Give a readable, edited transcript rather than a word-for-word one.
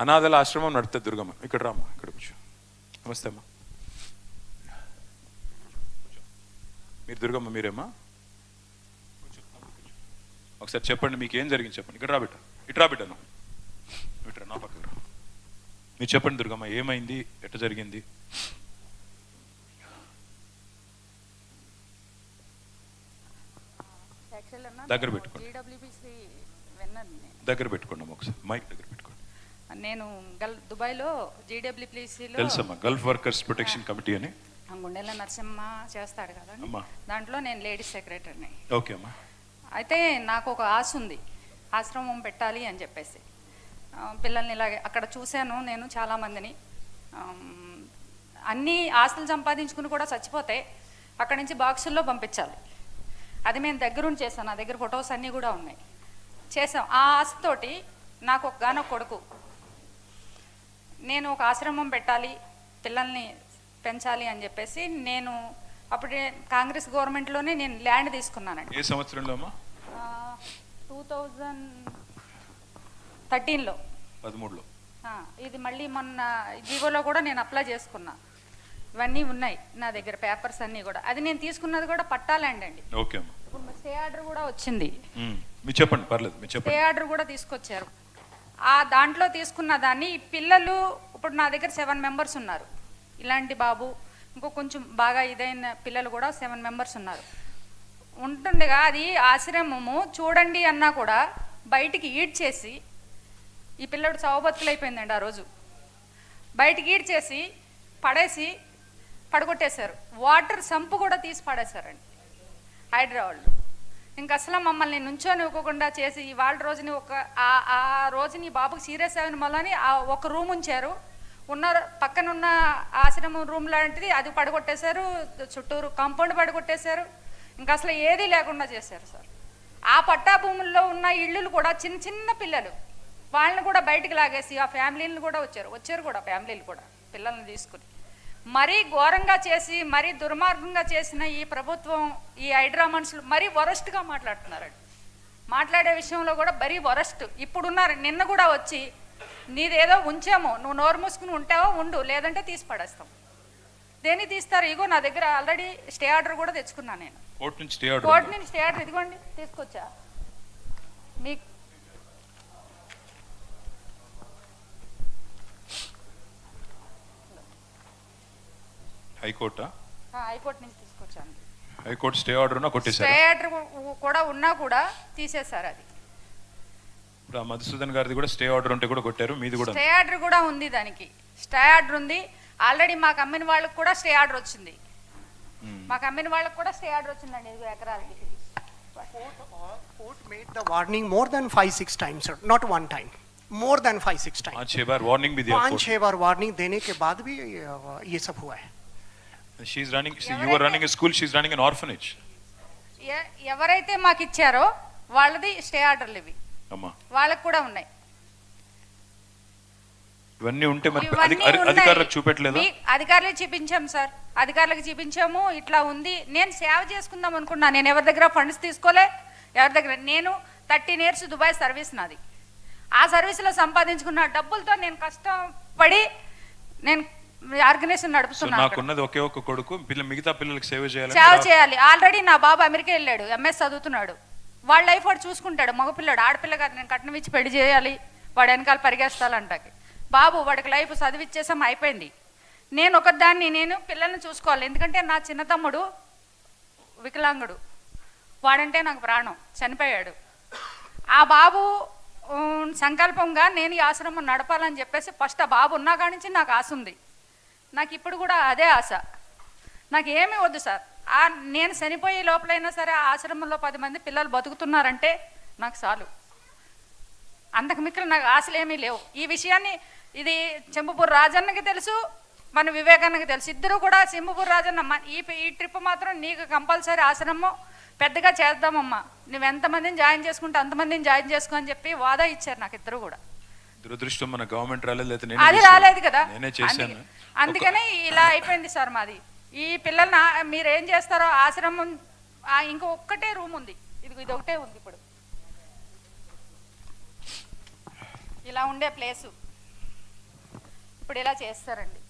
అనాథల ఆశ్రమం నడుతుంది దుర్గమ్మ. ఇక్కడ రామ్మా, ఇక్కడ కూర్చో. నమస్తే అమ్మా. మీరు దుర్గమ్మ మీరేమ్మా? ఒకసారి చెప్పండి, మీకు ఏం జరిగింది చెప్పండి. ఇక్కడ రాబిట్ట, ఇటు రాబిట్టను, ఇటు నా పక్కకు రా. మీరు చెప్పండి దుర్గమ్మ, ఏమైంది, ఎట్ట జరిగింది? దగ్గర పెట్టుకోండి, దగ్గర పెట్టుకోండి ఒకసారి, మైక్ దగ్గర పెట్టుకోండి. నేను దుబాయ్లో జీడబ్ల్యూపీసీలో తెలుసమ్మా, గల్ఫ్ వర్కర్స్ ప్రొటెక్షన్ కమిటీ అని గుండెల నరసింహ చేస్తాడు కదా, దాంట్లో నేను లేడీస్ సెక్రటరీని. ఓకే అమ్మా. అయితే నాకు ఒక ఆశ ఉంది, ఆశ్రమం పెట్టాలి అని చెప్పేసి. పిల్లల్ని ఇలాగే అక్కడ చూశాను నేను చాలామందిని. అన్ని ఆస్తులు సంపాదించుకుని కూడా చచ్చిపోతే అక్కడి నుంచి బాక్సుల్లో పంపించాలి. అది మేము దగ్గరుండి చేశాను, నా దగ్గర ఫొటోస్ అన్నీ కూడా ఉన్నాయి. చేసాం. ఆ ఆశతోటి నాకు ఒక గానొక కొడుకు, నేను ఒక ఆశ్రమం పెట్టాలి, పిల్లల్ని పెంచాలి అని చెప్పేసి నేను అప్పుడే కాంగ్రెస్ గవర్నమెంట్లోనే నేను ల్యాండ్ తీసుకున్నానండి. ఏ సంవత్సరంలో అమ్మా? 2013లో, 13లో. ఇది మళ్ళీ మొన్న జీవోలో కూడా నేను అప్లై చేసుకున్నా. ఇవన్నీ ఉన్నాయి నా దగ్గర, పేపర్స్ అన్నీ కూడా. అది నేను తీసుకున్నది కూడా పట్టా ల్యాండ్ అండి. ఓకే అమ్మా. ఇప్పుడు స్టే ఆర్డర్ కూడా వచ్చింది. మీరు చెప్పండి, పర్లేదు, మీరు చెప్పండి. స్టే ఆర్డర్ కూడా తీసుకొచ్చారు. ఆ దాంట్లో తీసుకున్న దాన్ని పిల్లలు ఇప్పుడు నా దగ్గర 7 మెంబర్స్ ఉన్నారు. ఇలాంటి బాబు ఇంకో కొంచెం బాగా ఇదైన పిల్లలు కూడా 7 మెంబర్స్ ఉన్నారు. ఉంటుండగా అది ఆశ్రమము చూడండి అన్నా కూడా బయటికి ఈడ్చేసి, ఈ పిల్లడు చావుబతుకులైపోయిందండి. ఆ రోజు బయటికి ఈడ్చేసి పడేసి పడగొట్టేశారు. వాటర్ సంపు కూడా తీసి పడేశారండి హైదరాబాద్లో. ఇంక అసలు మమ్మల్ని నుంచొని ఇవ్వకుండా చేసి ఇవాళ రోజుని ఆ రోజుని బాబుకి సీరియస్ అయిన మళ్ళీ ఒక రూమ్ ఉంచారు. పక్కనున్న ఆశ్రమం రూమ్ లాంటిది అది పడగొట్టేశారు, చుట్టూరు కాంపౌండ్ పడగొట్టేశారు. ఇంకా అసలు ఏదీ లేకుండా చేశారు సార్. ఆ పట్టా భూముల్లో ఉన్న ఇళ్ళు కూడా చిన్న చిన్న పిల్లలు, వాళ్ళని కూడా బయటకు లాగేసి ఆ ఫ్యామిలీని కూడా వచ్చారు కూడా ఫ్యామిలీలు కూడా పిల్లల్ని తీసుకుని మరీ ఘోరంగా చేసి, మరీ దుర్మార్గంగా చేసిన ఈ ప్రభుత్వం, ఈ హైడ్రా మనుషులు మరీ వరస్ట్గా మాట్లాడుతున్నారండి. మాట్లాడే విషయంలో కూడా మరీ వరస్ట్. ఇప్పుడున్నారు, నిన్న కూడా వచ్చి నీదేదో ఉంచాము, నువ్వు నోరు మూసుకుని ఉంటావో ఉండు, లేదంటే తీసి పడేస్తాం. దేన్ని తీస్తారు? ఇగో నా దగ్గర ఆల్రెడీ స్టే ఆర్డర్ కూడా తెచ్చుకున్నాను నేను. కోర్టు నుంచి స్టే ఆర్డర్ ఇదిగోండి తీసుకొచ్చా మీకు. హైకోర్టు నుంచి తీసుకొచ్చాను. హైకోర్టు స్టే ఆర్డర్ ఉన్నా కొట్టేశారు. స్టే ఆర్డర్ కూడా ఉన్నా కూడా తీసేశారు. అది ఇప్పుడు మధుసూదన్ గారిది కూడా స్టే ఆర్డర్ ఉంటే కూడా కొట్టారు, మీది కూడా స్టే ఆర్డర్ కూడా ఉంది. దానికి స్టే ఆర్డర్ ఉంది. ఆల్రెడీ మాకు అమ్మిన వాళ్ళకి కూడా స్టే ఆర్డర్ వచ్చింది. మాకు అమ్మిన వాళ్ళకి కూడా స్టే ఆర్డర్ వచ్చిందండి 5 ఎకరాలకి. Court made the warning more than 5-6 times, sir. Not one time. More than 5-6 times. 5-6 bar warning भी दिया. 5-6 बार वार्निंग देने के बाद भी ये सब हुआ है. She is running. You are running a school. She is running an orphanage. ఎవరైతే మాకు ఇచ్చారో వాళ్ళది స్టే ఆర్డర్లు ఇవి. అమ్మా, వాళ్ళకి కూడా ఉన్నాయి. ఇవన్నీ ఉంటే మరి అధికారులకు చూపెట్టలేదా? అధికారులకు చూపించాం సార్, అధికారులకు చూపించాము. ఇట్లా ఉంది. నేను సేవ చేసుకుందాం అనుకున్నా. నేను ఎవరి దగ్గర ఫండ్స్ తీసుకోలే, ఎవరి దగ్గర. నేను 13 years దుబాయ్ సర్వీస్ నాది. ఆ సర్వీస్లో సంపాదించుకున్న డబ్బులతో నేను కష్టపడి నేను ఆర్గనైజేషన్ నడుపుతున్నాను. నాకున్నది ఒకే ఒక కొడుకు, మిగతా పిల్లలకి సేవ చేయాలి. ఆల్రెడీ నా బాబు అమెరికా వెళ్ళాడు, MS చదువుతున్నాడు. వాళ్ళ లైఫ్ వాడు చూసుకుంటాడు. మగపిల్లాడు, ఆడపిల్ల కాదు. నేను కట్నం ఇచ్చి పెళ్లి చేయాలి, వాడు వెనకాల పరిగెస్తాలంటాకి. బాబు వాడికి లైఫ్ చదివిచ్చేసాం, అయిపోయింది. నేను ఒకదాన్ని, నేను పిల్లల్ని చూసుకోవాలి. ఎందుకంటే నా చిన్న తమ్ముడు వికలాంగుడు, వాడంటే నాకు ప్రాణం, చనిపోయాడు. ఆ బాబు సంకల్పంగా నేను ఈ ఆశ్రమం నడపాలని చెప్పేసి ఫస్ట్ ఆ బాబు ఉన్నా కాడి నుంచి నాకు ఆశ ఉంది. నాకు ఇప్పుడు కూడా అదే ఆశ. నాకు ఏమీ వద్దు సార్. నేను చనిపోయే లోపలైనా సరే ఆ ఆశ్రమంలో 10 మంది పిల్లలు బతుకుతున్నారంటే నాకు చాలు. అంతకు మిక్కిలి నాకు ఆశలు ఏమీ లేవు. ఈ విషయాన్ని ఇది చెంబుపూర్ రాజన్నకి తెలుసు, మన వివేకాన్నకి తెలుసు. ఇద్దరు కూడా చెంబుపూర్ రాజన్న ఈ ట్రిప్ మాత్రం నీకు కంపల్సరీ ఆశ్రమం పెద్దగా చేద్దామమ్మా, నువ్వు ఎంతమందిని జాయిన్ చేసుకుంటే అంతమందిని జాయిన్ చేసుకో అని చెప్పి వాదా ఇచ్చారు నాకు ఇద్దరు కూడా. దురదృష్టం మన గవర్నమెంట్ రాలేదు, అది రాలేదు కదా, అందుకనే ఇలా అయిపోయింది సార్ మాది. ఈ పిల్లల్ని మీరేం చేస్తారో ఆశ్రమం ఇంకో ఒక్కటే రూమ్ ఉంది, ఇది ఒకటే ఉంది. ఇప్పుడు ఇలా ఉండే ప్లేసు ఇప్పుడు ఇలా చేస్తారండి.